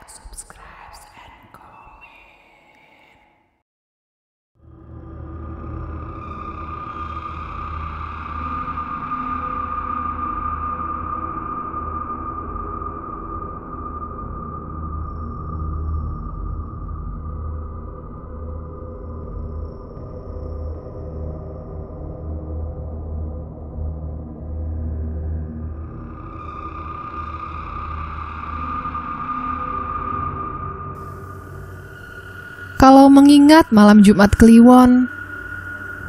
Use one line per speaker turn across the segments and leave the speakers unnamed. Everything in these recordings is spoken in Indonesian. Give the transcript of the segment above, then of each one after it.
subscribe, and comment.
Kalau mengingat malam Jumat Kliwon,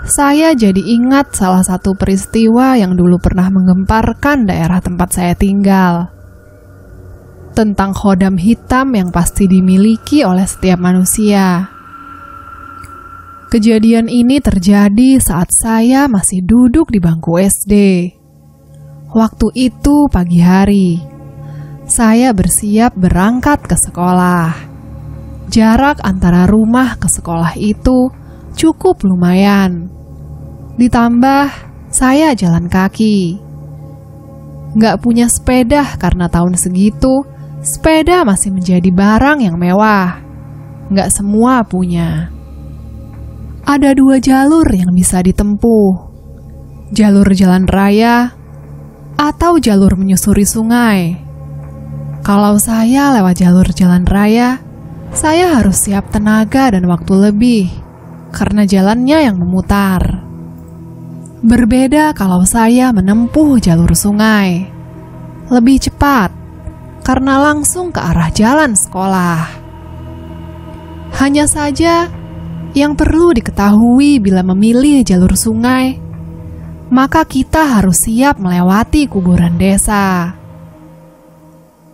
saya jadi ingat salah satu peristiwa yang dulu pernah menggemparkan daerah tempat saya tinggal. Tentang khodam hitam yang pasti dimiliki oleh setiap manusia. Kejadian ini terjadi saat saya masih duduk di bangku SD. Waktu itu pagi hari, saya bersiap berangkat ke sekolah. Jarak antara rumah ke sekolah itu cukup lumayan. Ditambah, saya jalan kaki. Nggak punya sepeda karena tahun segitu, sepeda masih menjadi barang yang mewah. Nggak semua punya. Ada 2 jalur yang bisa ditempuh. Jalur jalan raya atau jalur menyusuri sungai. Kalau saya lewat jalur jalan raya, saya harus siap tenaga dan waktu lebih, karena jalannya yang memutar. Berbeda kalau saya menempuh jalur sungai. Lebih cepat, karena langsung ke arah jalan sekolah. Hanya saja, yang perlu diketahui bila memilih jalur sungai, maka kita harus siap melewati kuburan desa.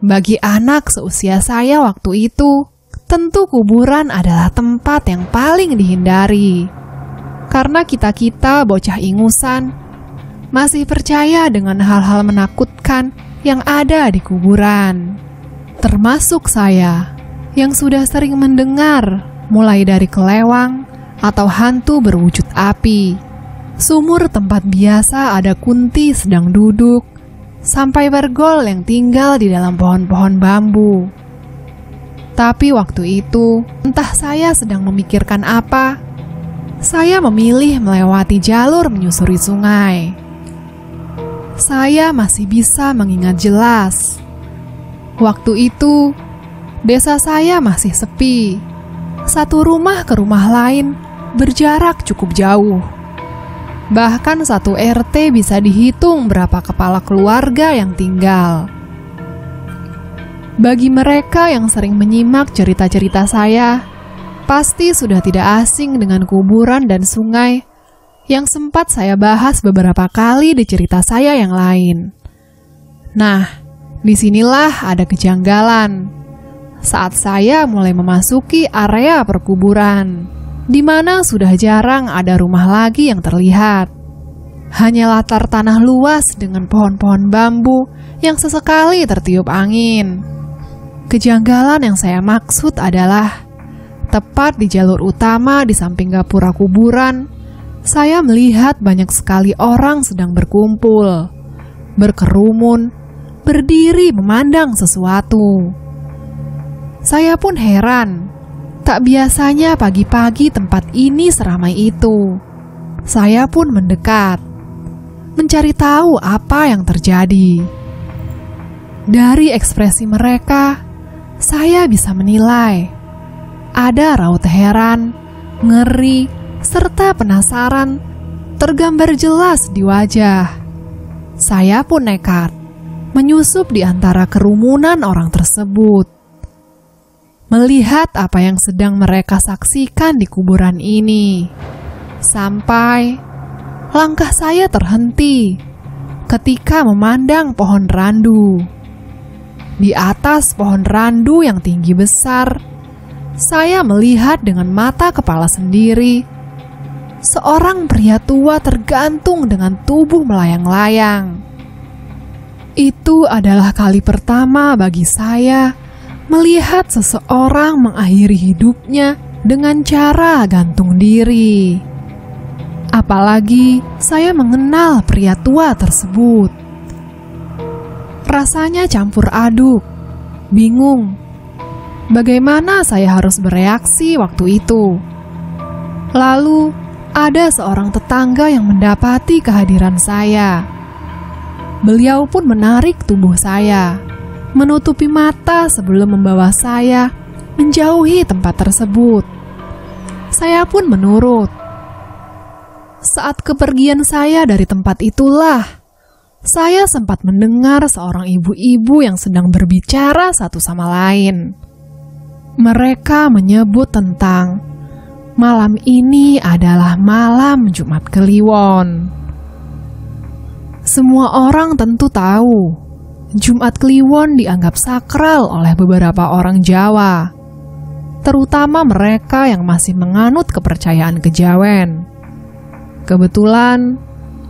Bagi anak seusia saya waktu itu, tentu kuburan adalah tempat yang paling dihindari. Karena kita-kita bocah ingusan masih percaya dengan hal-hal menakutkan yang ada di kuburan. Termasuk saya yang sudah sering mendengar mulai dari kelewang atau hantu berwujud api, sumur tempat biasa ada kunti sedang duduk, sampai bergol yang tinggal di dalam pohon-pohon bambu. Tapi waktu itu, entah saya sedang memikirkan apa, saya memilih melewati jalur menyusuri sungai. Saya masih bisa mengingat jelas. Waktu itu, desa saya masih sepi. Satu rumah ke rumah lain berjarak cukup jauh. Bahkan satu RT bisa dihitung berapa kepala keluarga yang tinggal. Bagi mereka yang sering menyimak cerita-cerita saya, pasti sudah tidak asing dengan kuburan dan sungai yang sempat saya bahas beberapa kali di cerita saya yang lain. Nah, disinilah ada kejanggalan. Saat saya mulai memasuki area perkuburan, di mana sudah jarang ada rumah lagi yang terlihat. Hanya latar tanah luas dengan pohon-pohon bambu yang sesekali tertiup angin. Kejanggalan yang saya maksud adalah tepat di jalur utama di samping gapura kuburan, saya melihat banyak sekali orang sedang berkumpul, berkerumun, berdiri memandang sesuatu. Saya pun heran, tak biasanya pagi-pagi tempat ini seramai itu. Saya pun mendekat, mencari tahu apa yang terjadi. Dari ekspresi mereka, saya bisa menilai ada raut heran, ngeri, serta penasaran tergambar jelas di wajah. Saya pun nekat menyusup di antara kerumunan orang tersebut, melihat apa yang sedang mereka saksikan di kuburan ini. Sampai langkah saya terhenti ketika memandang pohon randu. Di atas pohon randu yang tinggi besar, saya melihat dengan mata kepala sendiri seorang pria tua tergantung dengan tubuh melayang-layang. Itu adalah kali pertama bagi saya melihat seseorang mengakhiri hidupnya dengan cara gantung diri. Apalagi saya mengenal pria tua tersebut. Rasanya campur aduk, bingung, Bagaimana saya harus bereaksi waktu itu? Lalu, ada seorang tetangga yang mendapati kehadiran saya. Beliau pun menarik tubuh saya, menutupi mata sebelum membawa saya menjauhi tempat tersebut. Saya pun menurut. Saat kepergian saya dari tempat itulah, saya sempat mendengar seorang ibu-ibu yang sedang berbicara satu sama lain. Mereka menyebut tentang malam ini adalah malam Jumat Kliwon. Semua orang tentu tahu, Jumat Kliwon dianggap sakral oleh beberapa orang Jawa, terutama mereka yang masih menganut kepercayaan kejawen. Kebetulan,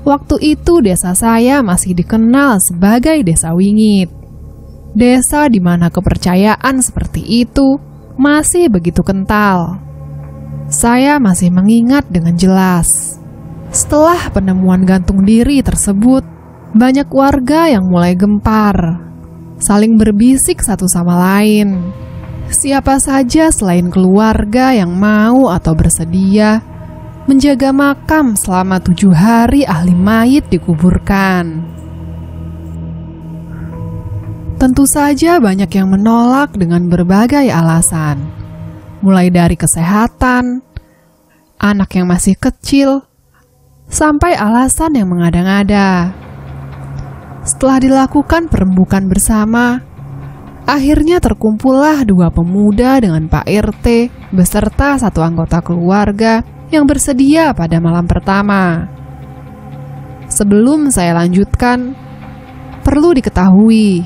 waktu itu desa saya masih dikenal sebagai Desa Wingit. Desa di mana kepercayaan seperti itu masih begitu kental. Saya masih mengingat dengan jelas. Setelah penemuan gantung diri tersebut, banyak warga yang mulai gempar, saling berbisik satu sama lain. Siapa saja selain keluarga yang mau atau bersedia menjaga makam selama 7 hari ahli mayit dikuburkan. Tentu saja banyak yang menolak dengan berbagai alasan, mulai dari kesehatan, anak yang masih kecil, sampai alasan yang mengada-ngada. Setelah dilakukan perembukan bersama, akhirnya terkumpullah 2 pemuda dengan Pak RT beserta 1 anggota keluarga yang bersedia pada malam pertama. Sebelum saya lanjutkan, perlu diketahui,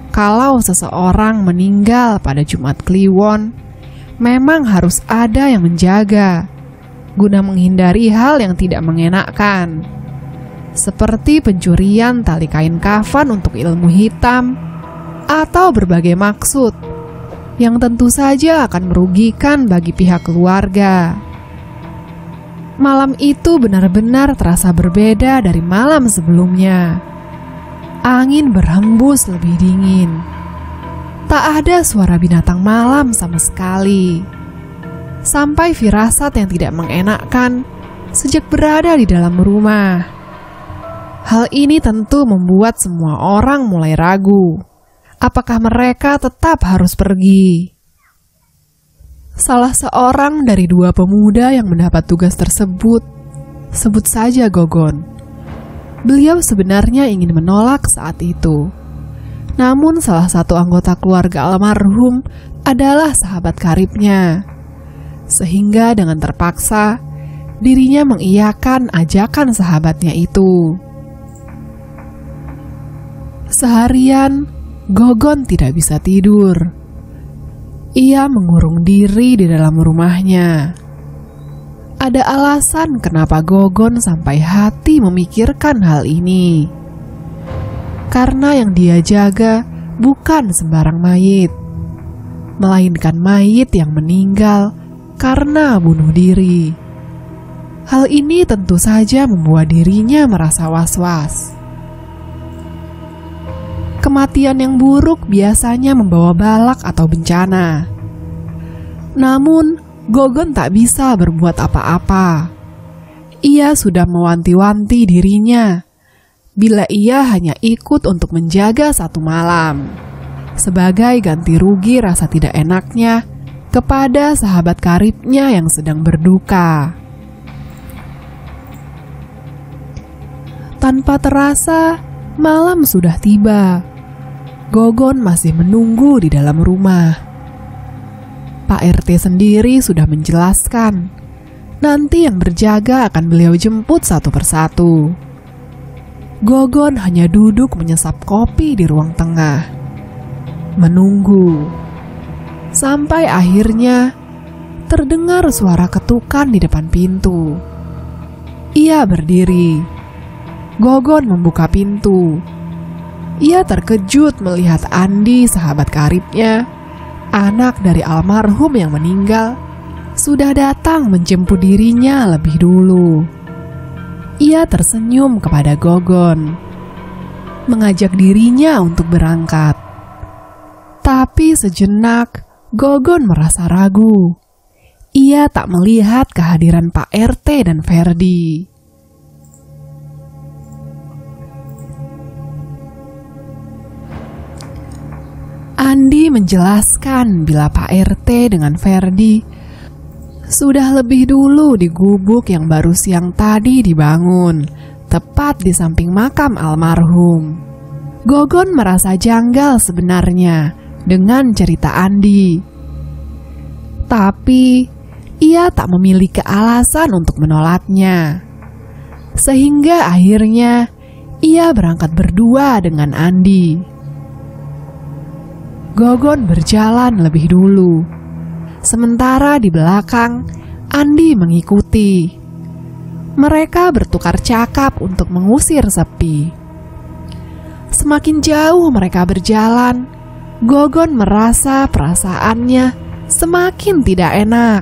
kalau seseorang meninggal pada Jumat Kliwon, memang harus ada yang menjaga, guna menghindari hal yang tidak mengenakkan, seperti pencurian tali kain kafan untuk ilmu hitam, atau berbagai maksud, yang tentu saja akan merugikan bagi pihak keluarga. Malam itu benar-benar terasa berbeda dari malam sebelumnya. Angin berhembus lebih dingin. Tak ada suara binatang malam sama sekali. Sampai firasat yang tidak mengenakkan sejak berada di dalam rumah. Hal ini tentu membuat semua orang mulai ragu. Apakah mereka tetap harus pergi? Salah seorang dari 2 pemuda yang mendapat tugas tersebut, sebut saja Gogon. Beliau sebenarnya ingin menolak saat itu. Namun salah satu anggota keluarga almarhum adalah sahabat karibnya. Sehingga dengan terpaksa, dirinya mengiyakan ajakan sahabatnya itu. Seharian, Gogon tidak bisa tidur. Ia mengurung diri di dalam rumahnya. Ada alasan kenapa Gogon sampai hati memikirkan hal ini. Karena yang dia jaga bukan sembarang mayit, melainkan mayit yang meninggal karena bunuh diri. Hal ini tentu saja membuat dirinya merasa was-was. Kematian yang buruk biasanya membawa balak atau bencana. Namun, Gogon tak bisa berbuat apa-apa. Ia sudah mewanti-wanti dirinya bila ia hanya ikut untuk menjaga 1 malam, sebagai ganti rugi rasa tidak enaknya kepada sahabat karibnya yang sedang berduka. Tanpa terasa, malam sudah tiba. Gogon masih menunggu di dalam rumah. Pak RT sendiri sudah menjelaskan, nanti yang berjaga akan beliau jemput satu persatu. Gogon hanya duduk menyesap kopi di ruang tengah, menunggu. Sampai akhirnya terdengar suara ketukan di depan pintu. Ia berdiri. Gogon membuka pintu. Ia terkejut melihat Andi, sahabat karibnya, anak dari almarhum yang meninggal, sudah datang menjemput dirinya lebih dulu. Ia tersenyum kepada Gogon, mengajak dirinya untuk berangkat. Tapi sejenak, Gogon merasa ragu. Ia tak melihat kehadiran Pak RT dan Ferdi. Andi menjelaskan bila Pak RT dengan Ferdi sudah lebih dulu di gubuk yang baru siang tadi dibangun, tepat di samping makam almarhum. Gogon merasa janggal sebenarnya dengan cerita Andi. Tapi ia tak memiliki alasan untuk menolaknya. Sehingga akhirnya ia berangkat berdua dengan Andi. Gogon berjalan lebih dulu. Sementara di belakang, Andi mengikuti. Mereka bertukar cakap untuk mengusir sepi. Semakin jauh mereka berjalan, Gogon merasa perasaannya semakin tidak enak.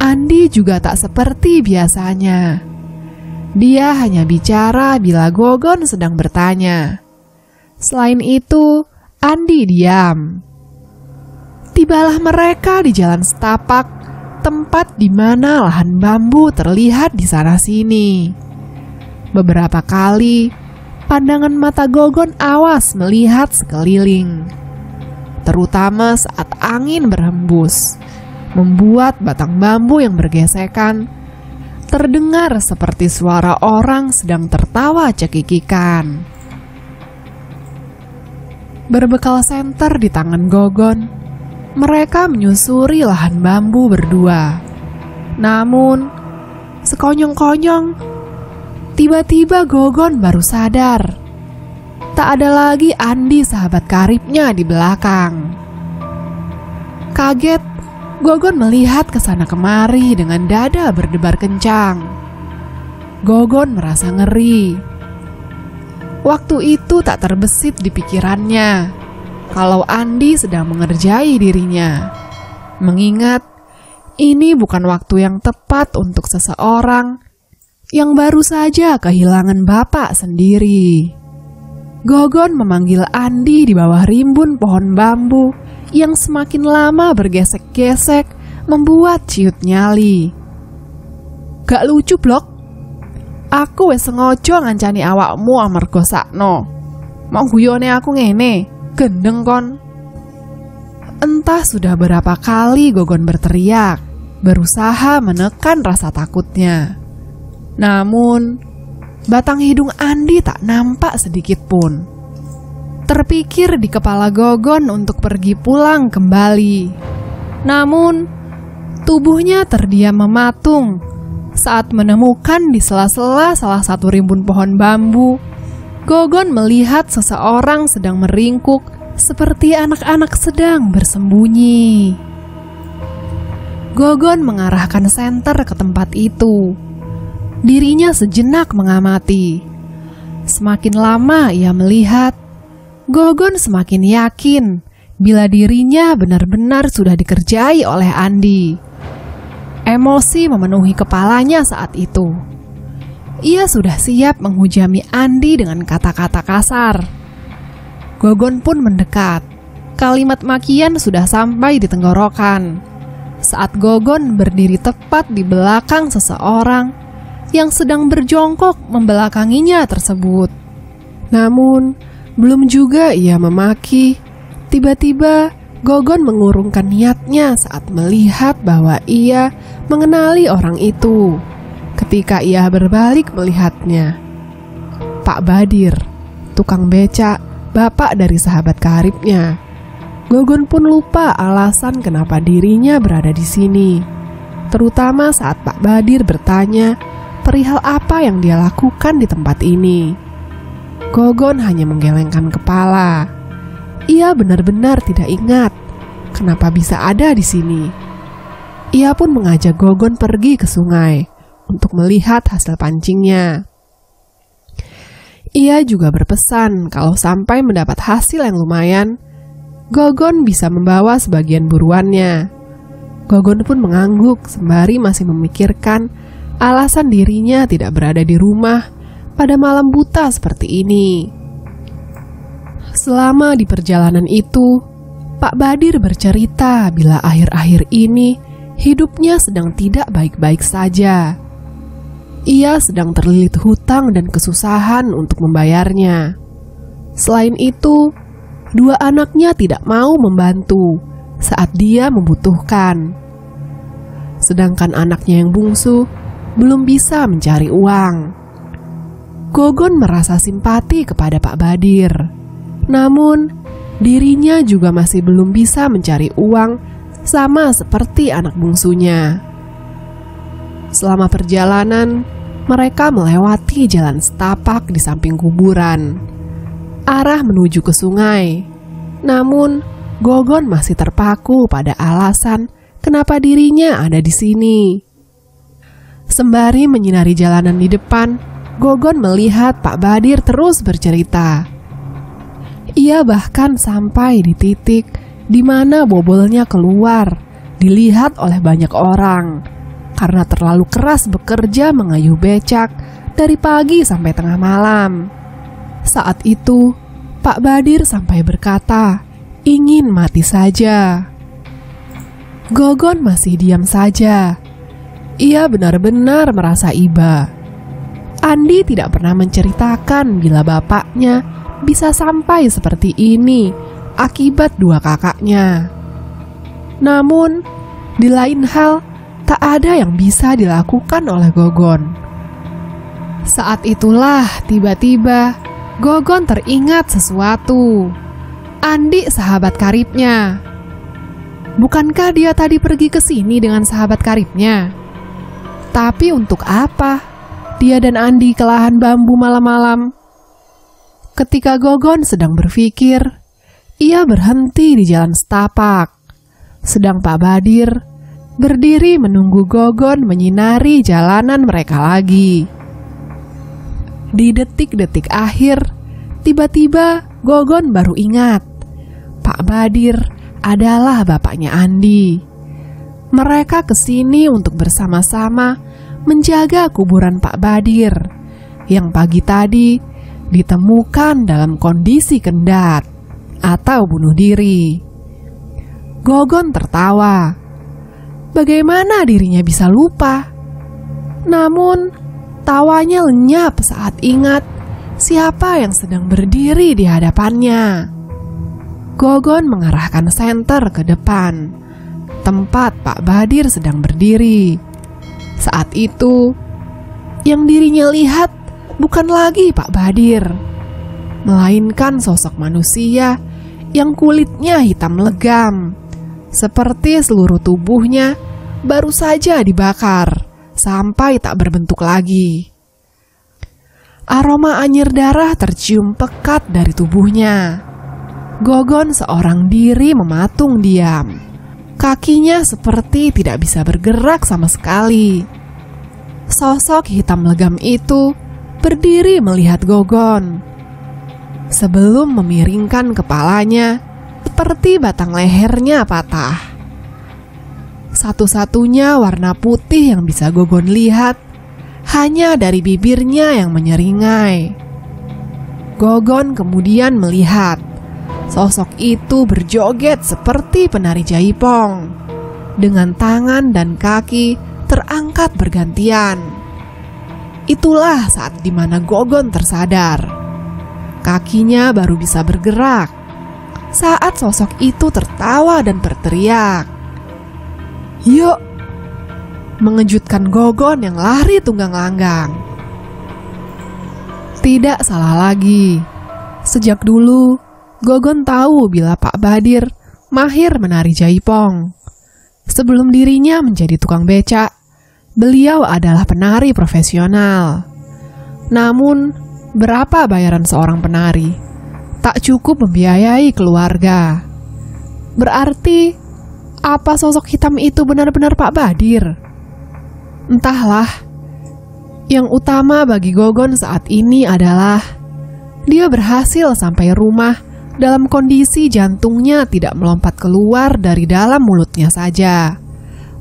Andi juga tak seperti biasanya. Dia hanya bicara bila Gogon sedang bertanya. Selain itu, Andi diam. Tibalah mereka di jalan setapak, tempat di mana lahan bambu terlihat di sana-sini. Beberapa kali, pandangan mata Gogon awas melihat sekeliling, terutama saat angin berhembus, membuat batang bambu yang bergesekan terdengar seperti suara orang sedang tertawa cekikikan. Berbekal senter di tangan Gogon, mereka menyusuri lahan bambu berdua. Namun, sekonyong-konyong, tiba-tiba Gogon baru sadar. Tak ada lagi Andi sahabat karibnya di belakang. Kaget, Gogon melihat ke sana kemari dengan dada berdebar kencang. Gogon merasa ngeri. Waktu itu tak terbesit di pikirannya kalau Andi sedang mengerjai dirinya. Mengingat ini bukan waktu yang tepat untuk seseorang yang baru saja kehilangan bapak sendiri. Gogon memanggil Andi di bawah rimbun pohon bambu yang semakin lama bergesek-gesek membuat ciut nyali. Gak lucu blok. Aku wes sengaja ngancani awakmu amarga sakno. Mau guyone aku ngene, gendeng kon. Entah sudah berapa kali Gogon berteriak, berusaha menekan rasa takutnya. Namun, batang hidung Andi tak nampak sedikit pun. Terpikir di kepala Gogon untuk pergi pulang kembali. Namun, tubuhnya terdiam mematung saat menemukan di sela-sela salah satu rimbun pohon bambu, Gogon melihat seseorang sedang meringkuk seperti anak-anak sedang bersembunyi. Gogon mengarahkan senter ke tempat itu. Dirinya sejenak mengamati. Semakin lama ia melihat, Gogon semakin yakin bila dirinya benar-benar sudah dikerjai oleh Andi. Emosi memenuhi kepalanya saat itu. Ia sudah siap menghujami Andi dengan kata-kata kasar. Gogon pun mendekat. Kalimat makian sudah sampai di tenggorokan saat Gogon berdiri tepat di belakang seseorang yang sedang berjongkok membelakanginya tersebut. Namun, belum juga ia memaki, tiba-tiba Gogon mengurungkan niatnya saat melihat bahwa ia mengenali orang itu. Ketika ia berbalik melihatnya, Pak Badir, tukang becak, bapak dari sahabat karibnya. Gogon pun lupa alasan kenapa dirinya berada di sini, terutama saat Pak Badir bertanya perihal apa yang dia lakukan di tempat ini. Gogon hanya menggelengkan kepala. Ia benar-benar tidak ingat kenapa bisa ada di sini. Ia pun mengajak Gogon pergi ke sungai untuk melihat hasil pancingnya. Ia juga berpesan kalau sampai mendapat hasil yang lumayan, Gogon bisa membawa sebagian buruannya. Gogon pun mengangguk sembari masih memikirkan alasan dirinya tidak berada di rumah pada malam buta seperti ini. Selama di perjalanan itu, Pak Badir bercerita bila akhir-akhir ini hidupnya sedang tidak baik-baik saja. Ia sedang terlilit hutang dan kesusahan untuk membayarnya. Selain itu, dua anaknya tidak mau membantu saat dia membutuhkan. Sedangkan anaknya yang bungsu belum bisa mencari uang. Gogon merasa simpati kepada Pak Badir. Namun, dirinya juga masih belum bisa mencari uang sama seperti anak bungsunya. Selama perjalanan, mereka melewati jalan setapak di samping kuburan, arah menuju ke sungai. Namun, Gogon masih terpaku pada alasan kenapa dirinya ada di sini. Sembari menyinari jalanan di depan, Gogon melihat Pak Badir terus bercerita. Ia bahkan sampai di titik di mana bobolnya keluar, dilihat oleh banyak orang karena terlalu keras bekerja mengayuh becak dari pagi sampai tengah malam. Saat itu, Pak Badir sampai berkata, ingin mati saja. Gogon masih diam saja. Ia benar-benar merasa iba. Andi tidak pernah menceritakan bila bapaknya bisa sampai seperti ini akibat dua kakaknya. Namun, di lain hal, tak ada yang bisa dilakukan oleh Gogon. Saat itulah tiba-tiba Gogon teringat sesuatu. Andi sahabat karibnya. Bukankah dia tadi pergi ke sini dengan sahabat karibnya? Tapi untuk apa dia dan Andi ke lahan bambu malam-malam? Ketika Gogon sedang berpikir, ia berhenti di jalan setapak. Sedang Pak Badir berdiri menunggu Gogon menyinari jalanan mereka lagi. Di detik-detik akhir, tiba-tiba Gogon baru ingat, Pak Badir adalah bapaknya Andi. Mereka kesini untuk bersama-sama menjaga kuburan Pak Badir yang pagi tadi ditemukan dalam kondisi kendat atau bunuh diri. Gogon tertawa. Bagaimana dirinya bisa lupa? Namun, tawanya lenyap saat ingat siapa yang sedang berdiri di hadapannya. Gogon mengarahkan senter ke depan, tempat Pak Badir sedang berdiri. Saat itu, yang dirinya lihat bukan lagi Pak Badir, melainkan sosok manusia yang kulitnya hitam legam, seperti seluruh tubuhnya baru saja dibakar sampai tak berbentuk lagi. Aroma anyir darah tercium pekat dari tubuhnya. Gogon seorang diri mematung diam. Kakinya seperti tidak bisa bergerak sama sekali. Sosok hitam legam itu berdiri melihat Gogon. Sebelum memiringkan kepalanya, seperti batang lehernya patah. Satu-satunya warna putih yang bisa Gogon lihat hanya dari bibirnya yang menyeringai. Gogon kemudian melihat sosok itu berjoget seperti penari jaipong, dengan tangan dan kaki terangkat bergantian. Itulah saat dimana Gogon tersadar. Kakinya baru bisa bergerak saat sosok itu tertawa dan berteriak, "Yuk!" Mengejutkan Gogon yang lari tunggang langgang. Tidak salah lagi. Sejak dulu, Gogon tahu bila Pak Badir mahir menari jaipong. Sebelum dirinya menjadi tukang becak, beliau adalah penari profesional. Namun, berapa bayaran seorang penari? Tak cukup membiayai keluarga. Berarti, apa sosok hitam itu benar-benar Pak Badir? Entahlah. Yang utama bagi Gogon saat ini adalah dia berhasil sampai rumah dalam kondisi jantungnya tidak melompat keluar dari dalam mulutnya saja.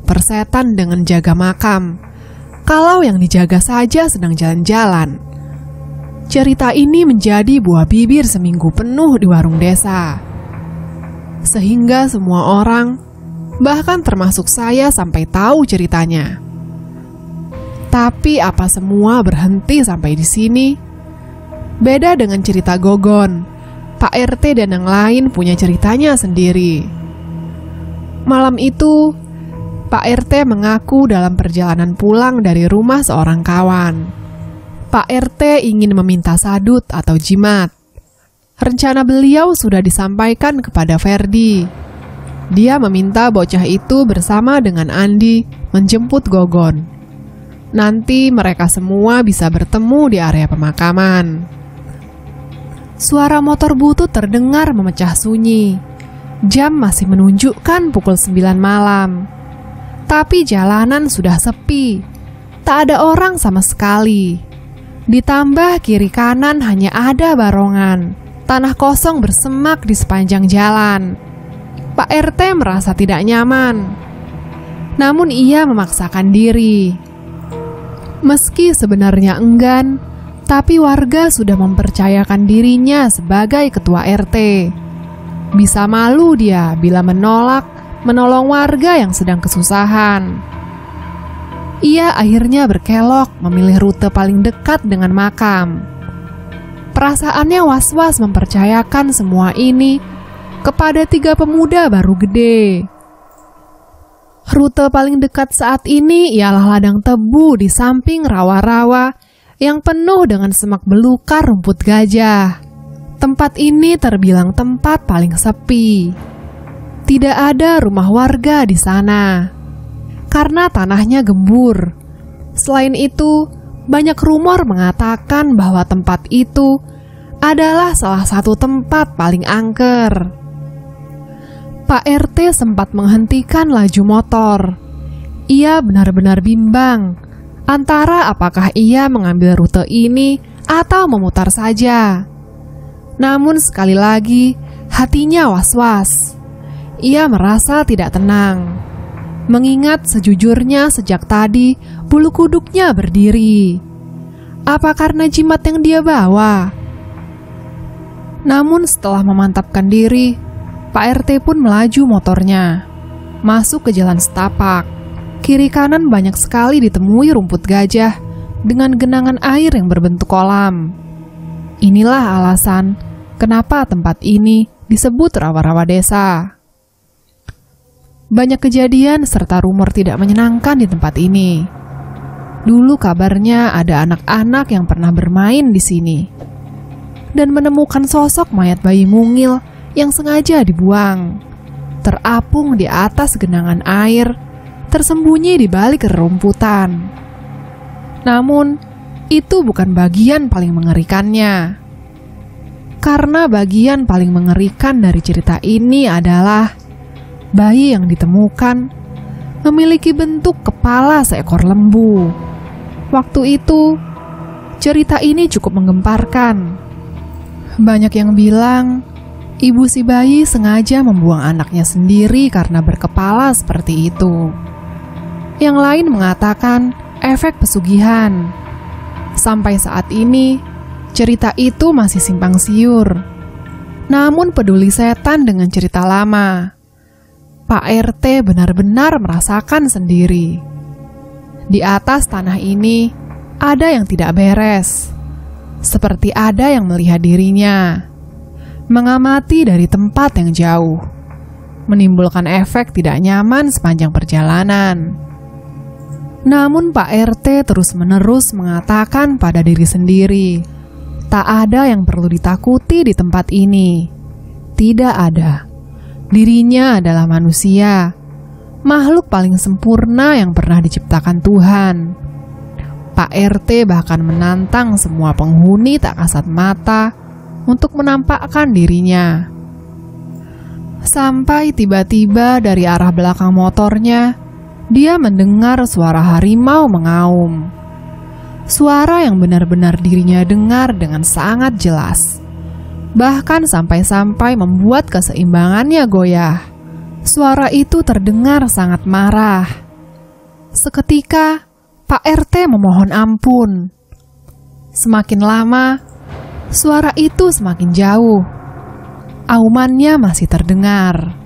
Persetan dengan jaga makam, kalau yang dijaga saja sedang jalan-jalan. Cerita ini menjadi buah bibir seminggu penuh di warung desa. sehingga semua orang, bahkan termasuk saya, sampai tahu ceritanya. Tapi apa semua berhenti sampai di sini? Beda dengan cerita Gogon, Pak RT dan yang lain punya ceritanya sendiri. Malam itu, Pak RT mengaku dalam perjalanan pulang dari rumah seorang kawan. Pak RT ingin meminta sadut atau jimat. Rencana beliau sudah disampaikan kepada Ferdi. Dia meminta bocah itu bersama dengan Andi menjemput Gogon. Nanti mereka semua bisa bertemu di area pemakaman. Suara motor butut terdengar memecah sunyi. Jam masih menunjukkan pukul 9 malam. Tapi jalanan sudah sepi. Tak ada orang sama sekali. Ditambah kiri kanan hanya ada barongan. Tanah kosong bersemak di sepanjang jalan. Pak RT merasa tidak nyaman. Namun ia memaksakan diri. Meski sebenarnya enggan, tapi warga sudah mempercayakan dirinya sebagai ketua RT. Bisa malu dia bila menolong warga yang sedang kesusahan. Ia akhirnya berkelok memilih rute paling dekat dengan makam. Perasaannya was-was mempercayakan semua ini kepada 3 pemuda baru gede. Rute paling dekat saat ini ialah ladang tebu di samping rawa-rawa yang penuh dengan semak belukar rumput gajah. Tempat ini terbilang tempat paling sepi. Tidak ada rumah warga di sana karena tanahnya gembur. Selain itu, banyak rumor mengatakan bahwa tempat itu adalah salah satu tempat paling angker. Pak RT sempat menghentikan laju motor. Ia benar-benar bimbang antara apakah ia mengambil rute ini atau memutar saja. Namun sekali lagi, hatinya was-was. Ia merasa tidak tenang. Mengingat sejujurnya sejak tadi bulu kuduknya berdiri. Apa karena jimat yang dia bawa? Namun setelah memantapkan diri, Pak RT pun melaju motornya. Masuk ke jalan setapak. Kiri kanan banyak sekali ditemui rumput gajah dengan genangan air yang berbentuk kolam. Inilah alasan kenapa tempat ini disebut rawa-rawa desa. Banyak kejadian serta rumor tidak menyenangkan di tempat ini. Dulu kabarnya ada anak-anak yang pernah bermain di sini dan menemukan sosok mayat bayi mungil yang sengaja dibuang, terapung di atas genangan air, tersembunyi di balik rerumputan. Namun, itu bukan bagian paling mengerikannya. Karena bagian paling mengerikan dari cerita ini adalah bayi yang ditemukan memiliki bentuk kepala seekor lembu. Waktu itu, cerita ini cukup menggemparkan. Banyak yang bilang, ibu si bayi sengaja membuang anaknya sendiri karena berkepala seperti itu. Yang lain mengatakan efek pesugihan. Sampai saat ini, cerita itu masih simpang siur. Namun peduli setan dengan cerita lama. Pak RT benar-benar merasakan sendiri. Di atas tanah ini ada yang tidak beres. Seperti ada yang melihat dirinya, mengamati dari tempat yang jauh, menimbulkan efek tidak nyaman sepanjang perjalanan. Namun Pak RT terus-menerus mengatakan pada diri sendiri, tak ada yang perlu ditakuti di tempat ini. Tidak ada. Dirinya adalah manusia, makhluk paling sempurna yang pernah diciptakan Tuhan. Pak RT bahkan menantang semua penghuni tak kasat mata untuk menampakkan dirinya. Sampai tiba-tiba dari arah belakang motornya, dia mendengar suara harimau mengaum. Suara yang benar-benar dirinya dengar dengan sangat jelas. Bahkan sampai-sampai membuat keseimbangannya goyah. Suara itu terdengar sangat marah. Seketika, Pak RT memohon ampun. Semakin lama, suara itu semakin jauh. Aumannya masih terdengar.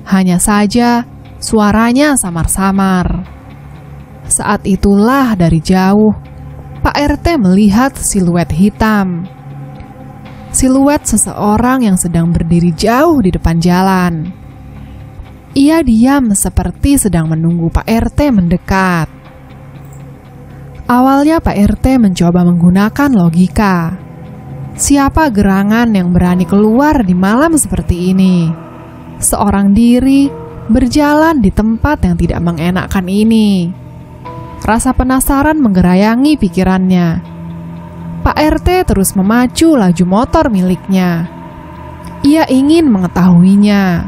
Hanya saja suaranya samar-samar. Saat itulah dari jauh Pak RT melihat siluet hitam. Siluet seseorang yang sedang berdiri jauh di depan jalan. Ia diam seperti sedang menunggu Pak RT mendekat. Awalnya Pak RT mencoba menggunakan logika. Siapa gerangan yang berani keluar di malam seperti ini? Seorang diri berjalan di tempat yang tidak mengenakan ini. Rasa penasaran menggerayangi pikirannya. Pak RT terus memacu laju motor miliknya. Ia ingin mengetahuinya.